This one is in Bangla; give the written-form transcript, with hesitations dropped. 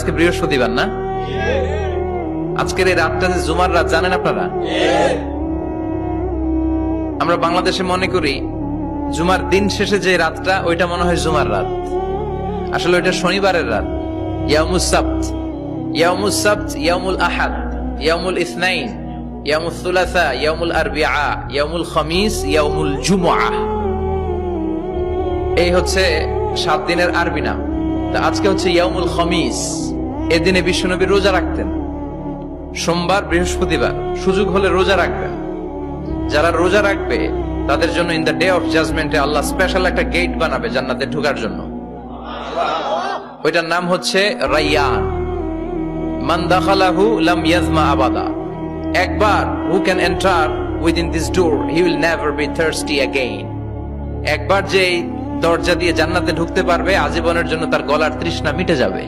আজকে বৃহস্পতিবার না? আজকের এই রাতটা যে জুমার রাত জানেন আপনারা? আমরা বাংলাদেশে মনে করি জুমার দিন শেষে যে রাতটা ওইটা মনে হয় জুমার রাত, আসলে ওইটা শনিবারের রাত। ইয়াউমুস সাবত, ইয়াউমুস সাবত, ইয়াউমুল আহাদ, ইয়াউমুল ইসনাইন, ইয়াউমুল সুলাসা, ইয়াউমুল আরবিআ, ইয়াউমুল খামিস, ইয়াউমুল জুমআ। এই হচ্ছে 7 দিনের আরবি নাম। তা আজকে হচ্ছে ইয়াউমুল খামিস। এদিনে বিশ্বনবী রোজা রাখতেন, সোমবার বৃহস্পতিবার সুযোগ হলে রোজা রাখবেন। যারা রোজা রাখবে তাদের জন্য ইন দ্য ডে অফ জাজমেন্টে আল্লাহ স্পেশাল একটা গেট বানাবে জান্নাতে ঢোকার জন্য। ওইটার নাম হচ্ছে রাইয়ান। মান দাখালাহু লাম ইয়াজমা আবাদা। একবার who can enter within this door he will never be thirsty again. একবার যে দরজা দিয়ে জান্নাতে ঢুকতে পারবে আজীবনের জন্য তার গলার তৃষ্ণা মিটে যাবে।